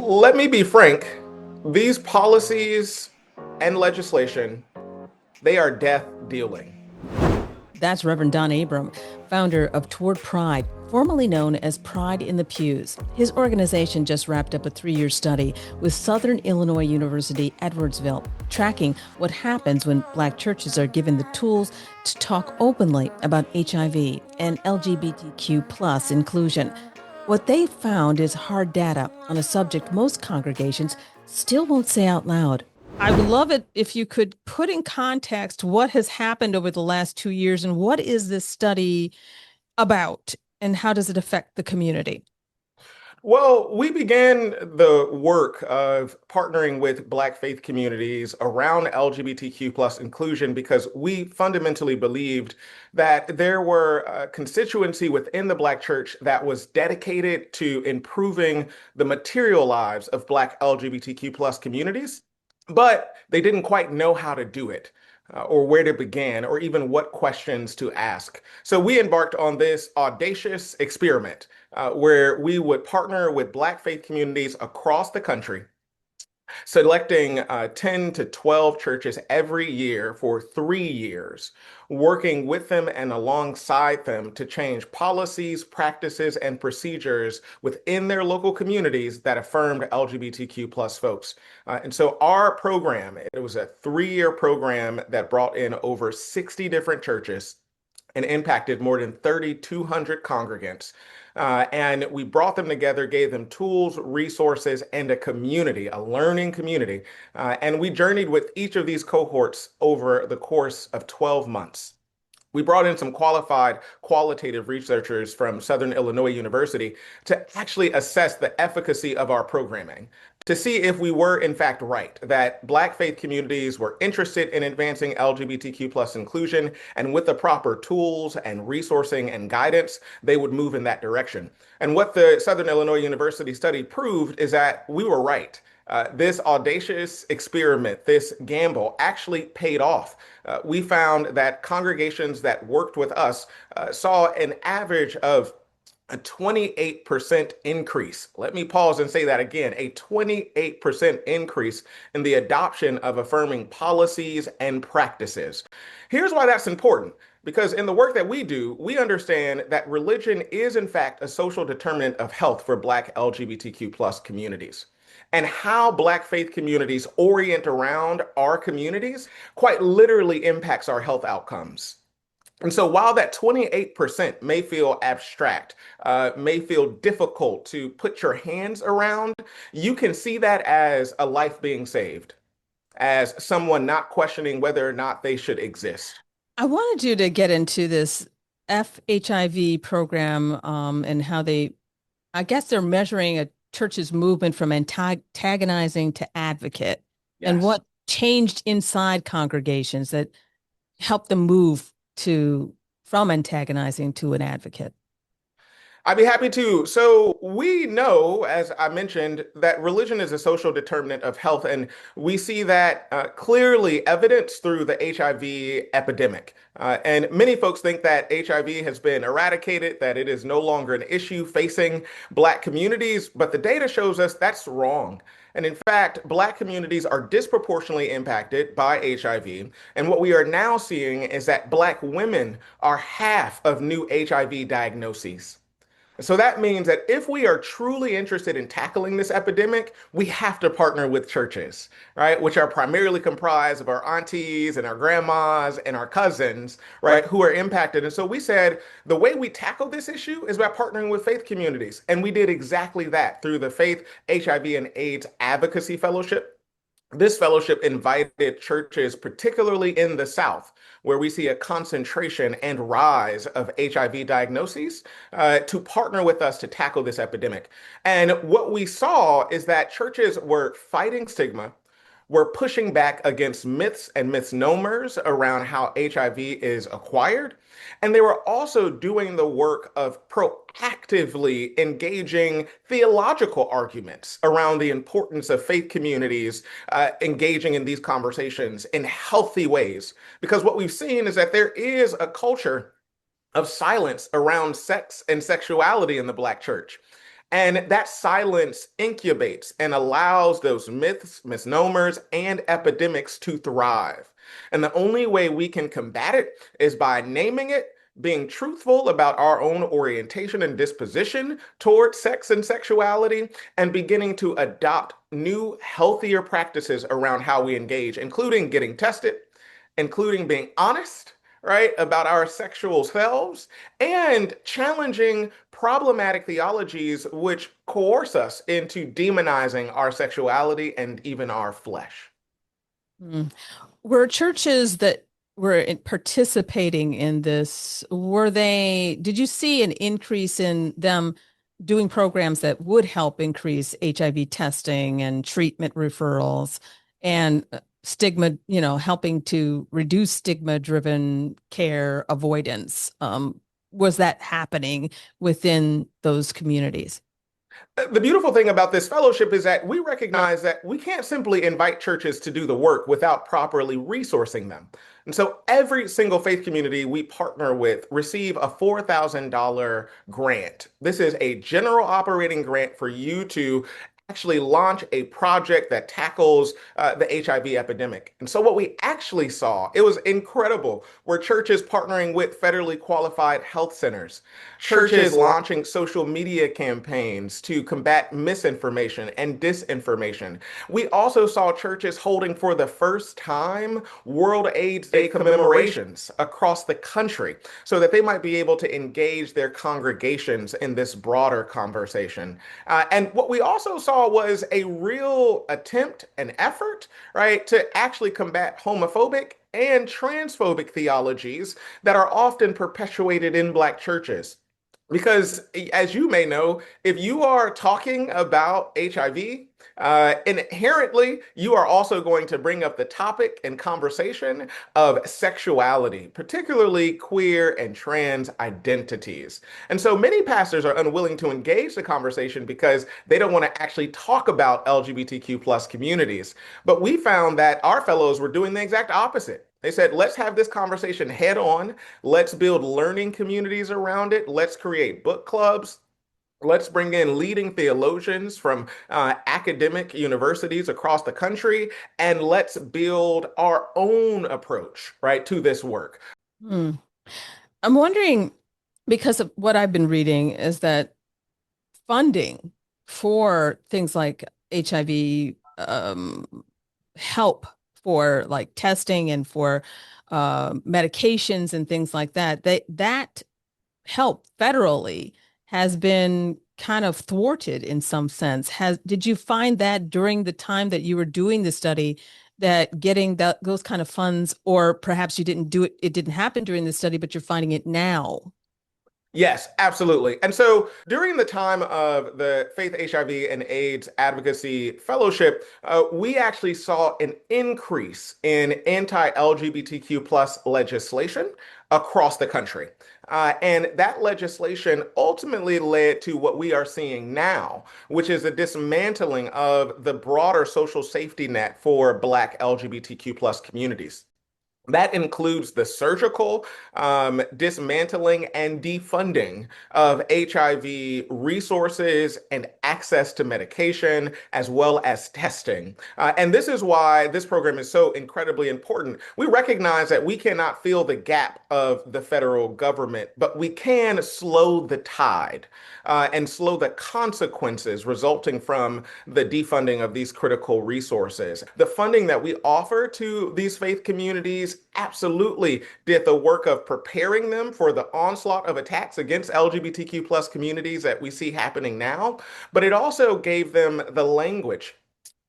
Let me be frank, these policies and legislation, they are death dealing. That's Reverend Don Abram, founder of Toward Pride, formerly known as Pride in the Pews. His organization just wrapped up a 3-year study with Southern Illinois University, Edwardsville, tracking what happens when Black churches are given the tools to talk openly about HIV and LGBTQ plus inclusion. What they found is hard data on a subject most congregations still won't say out loud. I would love it if you could put in context what has happened over the last 2 years and what is this study about and how does it affect the community? Well, we began the work of partnering with Black faith communities around LGBTQ plus inclusion because we fundamentally believed that there were a constituency within the Black church that was dedicated to improving the material lives of Black LGBTQ plus communities, but they didn't quite know how to do it. Or where to begin, or even what questions to ask. So we embarked on this audacious experiment where we would partner with Black faith communities across the country, selecting 10 to 12 churches every year for 3 years, working with them and alongside them to change policies, practices, and procedures within their local communities that affirmed LGBTQ plus folks. And so our program, it was a 3-year program that brought in over 60 different churches and impacted more than 3,200 congregants. And we brought them together, gave them tools, resources, and a community, a learning community. And we journeyed with each of these cohorts over the course of 12 months. We brought in some qualified qualitative researchers from Southern Illinois University to actually assess the efficacy of our programming, to see if we were in fact right, that Black faith communities were interested in advancing LGBTQ plus inclusion, and with the proper tools and resourcing and guidance, they would move in that direction. And what the Southern Illinois University study proved is that we were right. This audacious experiment, this gamble, actually paid off. We found that congregations that worked with us saw an average of a 28% increase. Let me pause and say that again, a 28% increase in the adoption of affirming policies and practices. Here's why that's important. Because in the work that we do, we understand that religion is in fact a social determinant of health for Black LGBTQ plus communities. And how Black faith communities orient around our communities quite literally impacts our health outcomes. And so while that 28% may feel abstract, may feel difficult to put your hands around, you can see that as a life being saved, as someone not questioning whether or not they should exist. I wanted you to get into this FHIV program and how I guess they're measuring a church's movement from antagonizing to advocate and Yes. what changed inside congregations that helped them move to from antagonizing to an advocate. I'd be happy to. So we know, as I mentioned, that religion is a social determinant of health, and we see that clearly evidenced through the HIV epidemic. And many folks think that HIV has been eradicated, that it is no longer an issue facing Black communities, but the data shows us that's wrong. And in fact, Black communities are disproportionately impacted by HIV. And what we are now seeing is that Black women are half of new HIV diagnoses. So that means that if we are truly interested in tackling this epidemic, we have to partner with churches, right? Which are primarily comprised of our aunties and our grandmas and our cousins, right? Who are impacted. And so we said the way we tackle this issue is by partnering with faith communities. And we did exactly that through the Faith, HIV, and AIDS Advocacy Fellowship. This fellowship invited churches, particularly in the South, where we see a concentration and rise of HIV diagnoses, to partner with us to tackle this epidemic. And what we saw is that churches were fighting stigma, were pushing back against myths and misnomers around how HIV is acquired. And they were also doing the work of proactively engaging theological arguments around the importance of faith communities engaging in these conversations in healthy ways. Because what we've seen is that there is a culture of silence around sex and sexuality in the Black church. And that silence incubates and allows those myths, misnomers, and epidemics to thrive. And the only way we can combat it is by naming it, being truthful about our own orientation and disposition towards sex and sexuality, and beginning to adopt new, healthier practices around how we engage, including getting tested, including being honest, right, about our sexual selves, and challenging problematic theologies which coerce us into demonizing our sexuality and even our flesh. Mm. Were churches that were participating in this, did you see an increase in them doing programs that would help increase HIV testing and treatment referrals and stigma, helping to reduce stigma-driven care avoidance? Was that happening within those communities? The beautiful thing about this fellowship is that we recognize that we can't simply invite churches to do the work without properly resourcing them. And so every single faith community we partner with receive a $4,000 grant. This is a general operating grant for you to actually launch a project that tackles the HIV epidemic. And so what we actually saw, it was incredible, were churches partnering with federally qualified health centers, churches launching social media campaigns to combat misinformation and disinformation. We also saw churches holding for the first time World AIDS Day commemorations across the country so that they might be able to engage their congregations in this broader conversation. And what we also saw was a real attempt, an effort, right, to actually combat homophobic and transphobic theologies that are often perpetuated in Black churches. Because, as you may know, if you are talking about HIV, inherently, you are also going to bring up the topic and conversation of sexuality, particularly queer and trans identities. And so many pastors are unwilling to engage the conversation because they don't want to actually talk about LGBTQ plus communities. But we found that our fellows were doing the exact opposite. They said, let's have this conversation head on. Let's build learning communities around it. Let's create book clubs. Let's bring in leading theologians from academic universities across the country, and let's build our own approach, right, to this work. Hmm. I'm wondering, because of what I've been reading, is that funding for things like HIV help for like testing and for medications and things like that, that help federally has been kind of thwarted in some sense. Did you find that during the time that you were doing the study that getting those kind of funds, or perhaps you didn't do it, it didn't happen during the study, but you're finding it now? Yes, absolutely. And so during the time of the Faith HIV and AIDS Advocacy Fellowship, we actually saw an increase in anti-LGBTQ plus legislation across the country. And that legislation ultimately led to what we are seeing now, which is a dismantling of the broader social safety net for Black LGBTQ plus communities. That includes the surgical dismantling and defunding of HIV resources and access to medication, as well as testing. And this is why this program is so incredibly important. We recognize that we cannot fill the gap of the federal government, but we can slow the tide and slow the consequences resulting from the defunding of these critical resources. The funding that we offer to these faith communities absolutely did the work of preparing them for the onslaught of attacks against LGBTQ plus communities that we see happening now, but it also gave them the language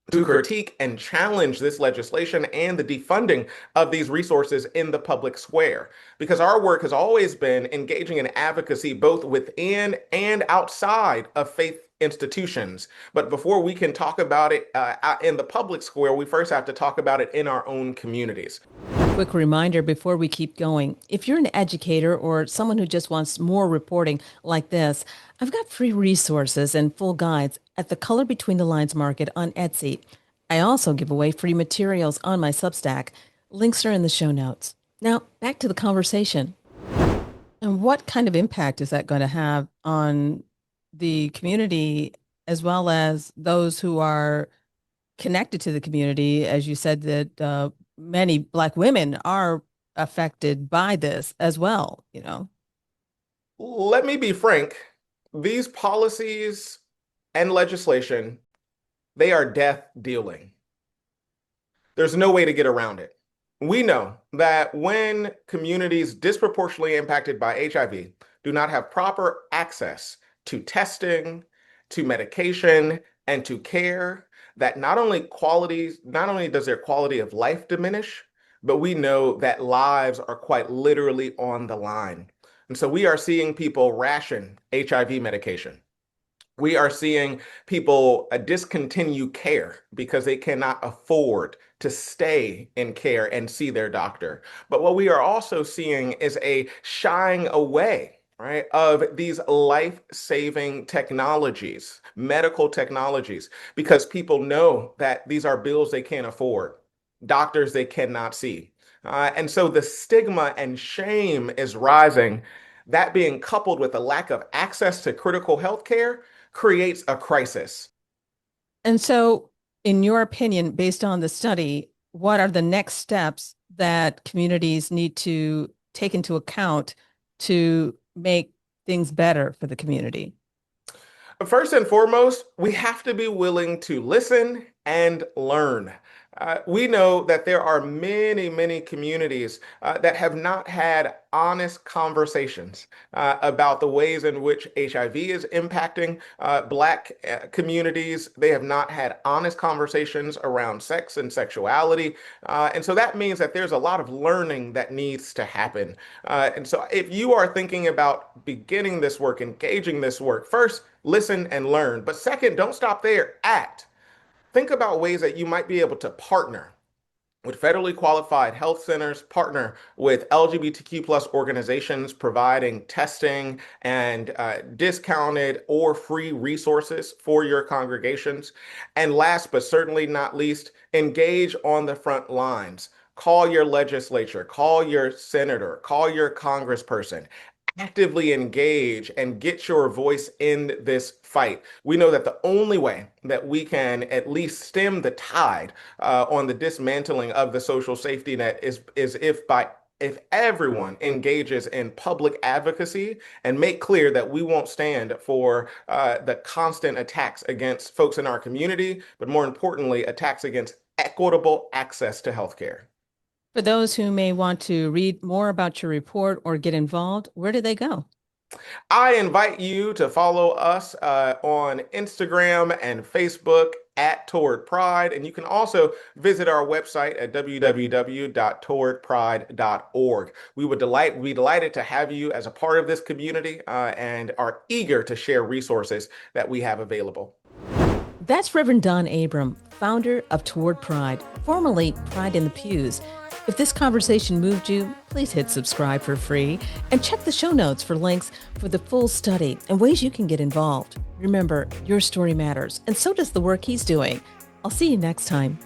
to critique and challenge this legislation and the defunding of these resources in the public square. Because our work has always been engaging in advocacy both within and outside of faith institutions. But before we can talk about it in the public square, we first have to talk about it in our own communities. Quick reminder before we keep going. If you're an educator or someone who just wants more reporting like this, I've got free resources and full guides at the Color Between the Lines Market on Etsy. I also give away free materials on my Substack. Links are in the show notes. Now, back to the conversation. And what kind of impact is that going to have on the community as well as those who are connected to the community, as you said, that many Black women are affected by this as well, you know? Let me be frank, these policies and legislation, they are death dealing. There's no way to get around it. We know that when communities disproportionately impacted by HIV do not have proper access to testing, to medication, and to care, that not only does their quality of life diminish, but we know that lives are quite literally on the line. And so we are seeing people ration HIV medication. We are seeing people discontinue care because they cannot afford to stay in care and see their doctor. But what we are also seeing is a shying away, right, of these life-saving technologies, medical technologies, because people know that these are bills they can't afford, doctors they cannot see. And so the stigma and shame is rising. That being coupled with a lack of access to critical health care creates a crisis. And so, in your opinion, based on the study, what are the next steps that communities need to take into account to make things better for the community? First and foremost, we have to be willing to listen and learn. We know that there are many, many communities that have not had honest conversations about the ways in which HIV is impacting Black communities. They have not had honest conversations around sex and sexuality. And so that means that there's a lot of learning that needs to happen. And so if you are thinking about beginning this work, engaging this work, first, listen and learn. But second, don't stop there, act. Think about ways that you might be able to partner with federally qualified health centers, partner with LGBTQ plus organizations providing testing and discounted or free resources for your congregations. And last but certainly not least, engage on the front lines. Call your legislature, call your senator, call your congressperson. Actively engage and get your voice in this fight. We know that the only way that we can at least stem the tide on the dismantling of the social safety net is if everyone engages in public advocacy and make clear that we won't stand for the constant attacks against folks in our community, but more importantly, attacks against equitable access to healthcare. For those who may want to read more about your report or get involved, where do they go? I invite you to follow us on Instagram and Facebook at Toward Pride. And you can also visit our website at www.towardpride.org. We'd be delighted to have you as a part of this community and are eager to share resources that we have available. That's Reverend Don Abram, founder of Toward Pride, formerly Pride in the Pews. If this conversation moved you, please hit subscribe for free and check the show notes for links for the full study and ways you can get involved. Remember, your story matters, and so does the work he's doing. I'll see you next time.